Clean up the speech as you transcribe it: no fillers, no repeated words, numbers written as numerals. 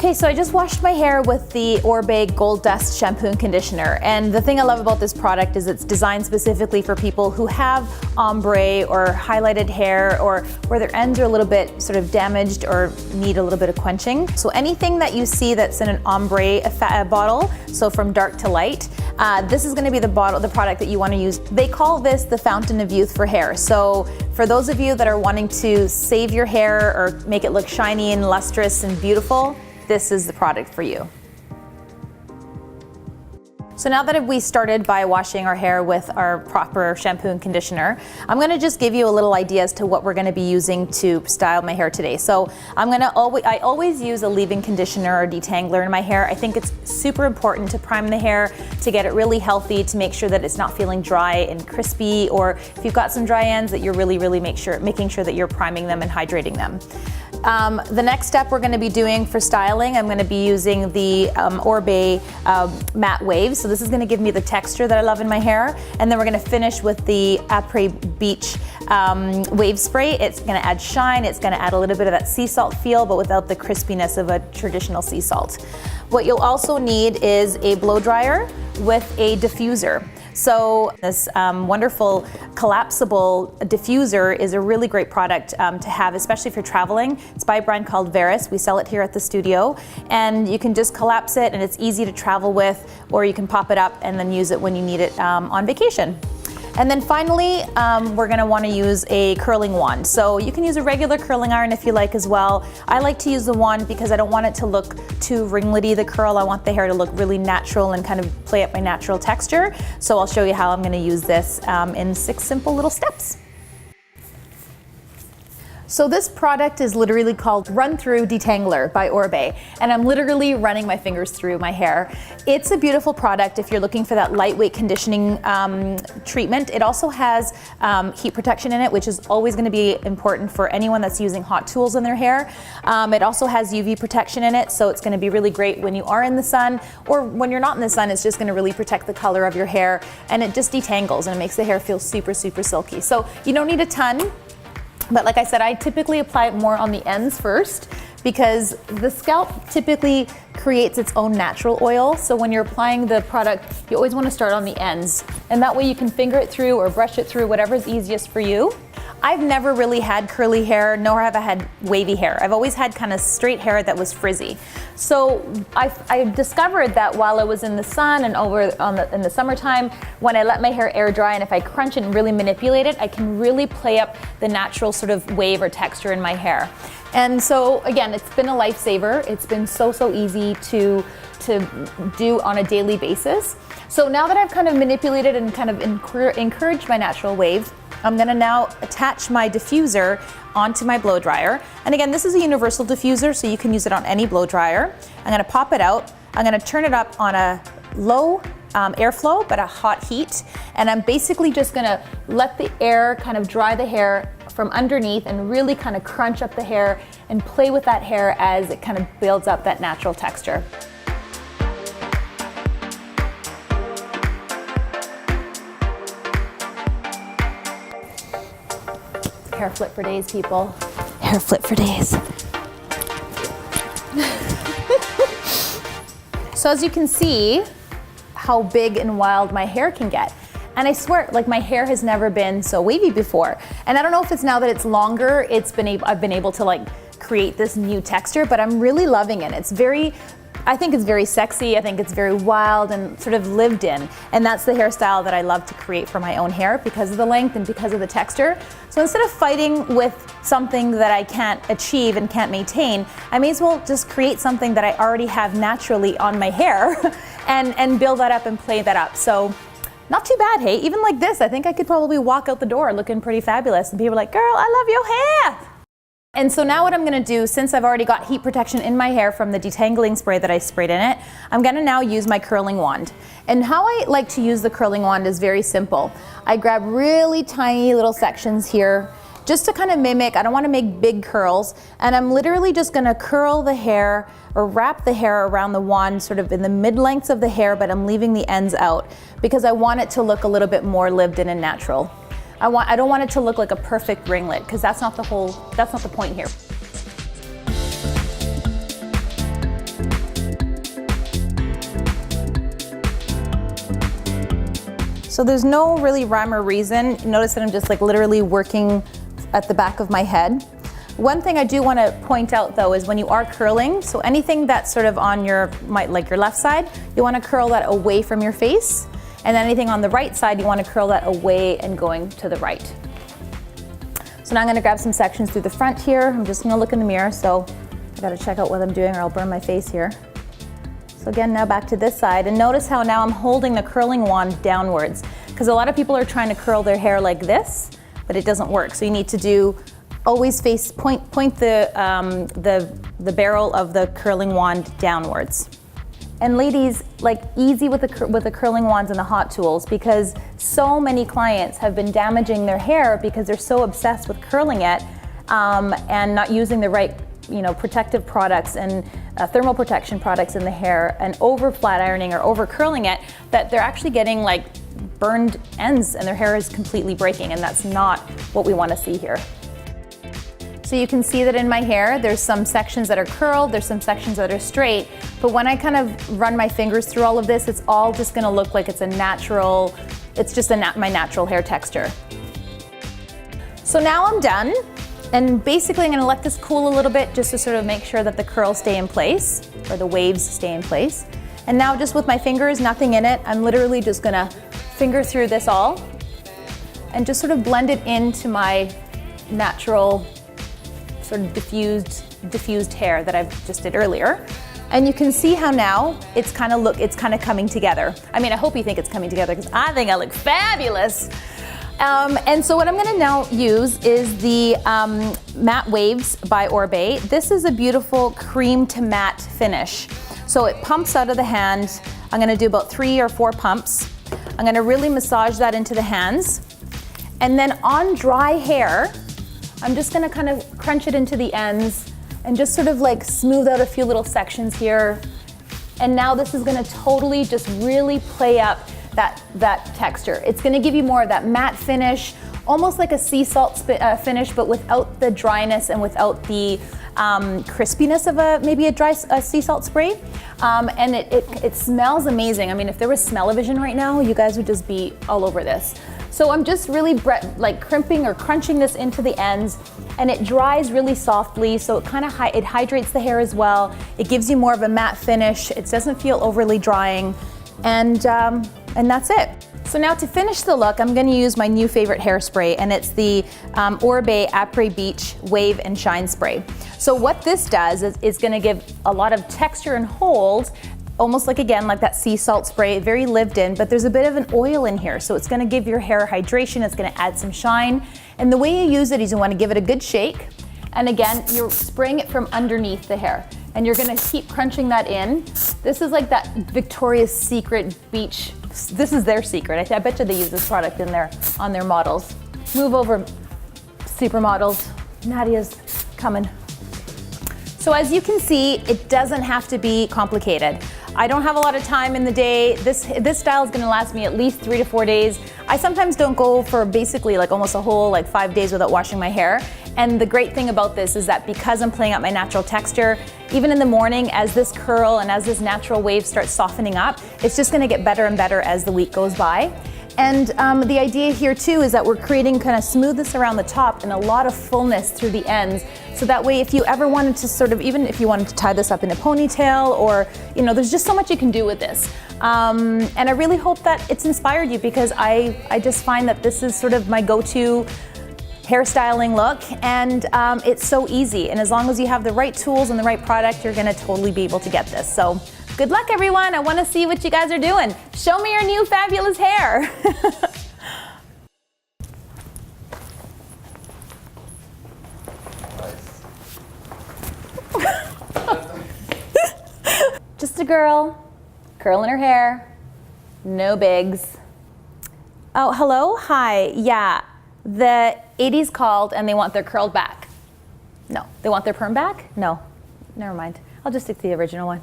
Okay, so I just washed my hair with the Oribe Gold Dust shampoo and conditioner. And the thing I love about this product is it's designed specifically for people who have ombre or highlighted hair, or where their ends are a little bit sort of damaged or need a little bit of quenching. So anything that you see that's in an ombre bottle, so from dark to light, this is gonna be the product that you wanna use. They call this the fountain of youth for hair. So for those of you that are wanting to save your hair or make it look shiny and lustrous and beautiful, this is the product for you. So now that we started by washing our hair with our proper shampoo and conditioner, I'm gonna just give you a little idea as to what we're gonna be using to style my hair today. So I always use a leave-in conditioner or detangler in my hair. I think it's super important to prime the hair, to get it really healthy, to make sure that it's not feeling dry and crispy, or if you've got some dry ends, that you're really making sure that you're priming them and hydrating them. The next step we're going to be doing for styling, I'm going to be using the Oribe matte waves. So this is going to give me the texture that I love in my hair. And then we're going to finish with the Après Beach wave spray. It's going to add shine. It's going to add a little bit of that sea salt feel, but without the crispiness of a traditional sea salt. What you'll also need is a blow dryer with a diffuser. So this wonderful collapsible diffuser is a really great product to have, especially if you're traveling. It's by a brand called Veris. We sell it here at the studio, and you can just collapse it, and it's easy to travel with, or you can pop it up and then use it when you need it on vacation. And then finally, we're gonna wanna use a curling wand. So you can use a regular curling iron if you like as well. I like to use the wand because I don't want it to look too ringlety, the curl. I want the hair to look really natural and kind of play up my natural texture. So I'll show you how I'm gonna use this in 6 simple little steps. So this product is literally called Run Through Detangler by Oribe, and I'm literally running my fingers through my hair. It's a beautiful product if you're looking for that lightweight conditioning treatment. It also has heat protection in it, which is always going to be important for anyone that's using hot tools in their hair. It also has UV protection in it, so it's going to be really great when you are in the sun, or when you're not in the sun. It's just going to really protect the color of your hair, and it just detangles and it makes the hair feel super silky. So you don't need a ton. But like I said, I typically apply it more on the ends first, because the scalp typically creates its own natural oil. So when you're applying the product, you always want to start on the ends. And that way you can finger it through or brush it through, whatever's easiest for you. I've never really had curly hair, nor have I had wavy hair. I've always had kind of straight hair that was frizzy. So I discovered that while I was in the sun and in the summertime, when I let my hair air dry, and if I crunch it and really manipulate it, I can really play up the natural sort of wave or texture in my hair. And so again, it's been a lifesaver. It's been so easy to do on a daily basis. So now that I've kind of manipulated and kind of encouraged my natural waves, I'm gonna now attach my diffuser onto my blow dryer. And again, this is a universal diffuser, so you can use it on any blow dryer. I'm gonna pop it out. I'm gonna turn it up on a low airflow, but a hot heat. And I'm basically just gonna let the air kind of dry the hair from underneath and really kind of crunch up the hair and play with that hair as it kind of builds up that natural texture. Hair flip for days, people. Hair flip for days. So as you can see, how big and wild my hair can get. And I swear, like, my hair has never been so wavy before. And I don't know if it's now that it's longer, I've been able to like create this new texture, but I'm really loving it. I think it's very sexy. I think it's very wild and sort of lived in. And that's the hairstyle that I love to create for my own hair because of the length and because of the texture. So instead of fighting with something that I can't achieve and can't maintain, I may as well just create something that I already have naturally on my hair and build that up and play that up. So not too bad, hey? Even like this, I think I could probably walk out the door looking pretty fabulous and people are like, girl, I love your hair. And so now what I'm gonna do, since I've already got heat protection in my hair from the detangling spray that I sprayed in it, I'm gonna now use my curling wand. And how I like to use the curling wand is very simple. I grab really tiny little sections here, just to kind of mimic, I don't wanna make big curls, and I'm literally just gonna curl the hair or wrap the hair around the wand sort of in the mid-lengths of the hair, but I'm leaving the ends out because I want it to look a little bit more lived in and natural. I don't want it to look like a perfect ringlet because that's not the point here. So there's no really rhyme or reason. Notice that I'm just like literally working at the back of my head. One thing I do want to point out though is when you are curling, so anything that's sort of on your, like your left side, you want to curl that away from your face. And then anything on the right side, you want to curl that away and going to the right. So now I'm going to grab some sections through the front here. I'm just going to look in the mirror, so I got to check out what I'm doing or I'll burn my face here. So again, now back to this side, and notice how now I'm holding the curling wand downwards, because a lot of people are trying to curl their hair like this, but it doesn't work. So you need to do always point the barrel of the curling wand downwards. And ladies, like easy with the curling wands and the hot tools, because so many clients have been damaging their hair because they're so obsessed with curling it and not using the right, protective products and thermal protection products in the hair, and over flat ironing or over curling it, that they're actually getting like burned ends and their hair is completely breaking, and that's not what we want to see here. So you can see that in my hair, there's some sections that are curled, there's some sections that are straight, but when I kind of run my fingers through all of this, it's all just gonna look like it's a natural, it's just my natural hair texture. So now I'm done, and basically I'm gonna let this cool a little bit just to sort of make sure that the curls stay in place, or the waves stay in place. And now just with my fingers, nothing in it, I'm literally just gonna finger through this all, and just sort of blend it into my natural sort of diffused hair that I've just did earlier. And you can see how now it's kind of coming together. I mean, I hope you think it's coming together, because I think I look fabulous. And so what I'm gonna now use is the Matte Waves by Oribe. This is a beautiful cream to matte finish. So it pumps out of the hand. I'm gonna do about 3 or 4 pumps. I'm gonna really massage that into the hands. And then on dry hair, I'm just gonna kind of crunch it into the ends and just sort of like smooth out a few little sections here. And now this is gonna totally just really play up that texture. It's gonna give you more of that matte finish, almost like a sea salt finish, but without the dryness and without the crispiness of maybe a dry sea salt spray. And it smells amazing. I mean, if there was smell-o-vision right now, you guys would just be all over this. So I'm just really like crimping or crunching this into the ends, and it dries really softly, so it hydrates the hair as well. It gives you more of a matte finish. It doesn't feel overly drying, and that's it. So now to finish the look, I'm gonna use my new favorite hairspray, and it's the Oribe Après Beach Wave and Shine Spray. So what this does is gonna give a lot of texture and hold, almost like, again, like that sea salt spray, very lived in, but there's a bit of an oil in here, so it's gonna give your hair hydration, it's gonna add some shine. And the way you use it is you wanna give it a good shake, and again, you're spraying it from underneath the hair, and you're gonna keep crunching that in. This is like that Victoria's Secret beach, this is their secret. I bet you they use this product on their models. Move over, supermodels. Nadia's coming. So as you can see, it doesn't have to be complicated. I don't have a lot of time in the day. This style is gonna last me at least 3 to 4 days. I sometimes don't go for basically like almost a whole 5 days without washing my hair. And the great thing about this is that because I'm playing up my natural texture, even in the morning as this curl and as this natural wave starts softening up, it's just gonna get better and better as the week goes by. And the idea here too is that we're creating kind of smoothness around the top and a lot of fullness through the ends. So that way, if you ever wanted to sort of, even if you wanted to tie this up in a ponytail, or, there's just so much you can do with this. And I really hope that it's inspired you, because I just find that this is sort of my go-to hairstyling look, and it's so easy. And as long as you have the right tools and the right product, you're gonna totally be able to get this. So good luck, everyone. I wanna see what you guys are doing. Show me your new fabulous hair. Just a girl, curling her hair, no bigs. Oh, hello, hi, yeah. The 80s called and they want their curled back. No, they want their perm back? No, never mind. I'll just stick to the original one.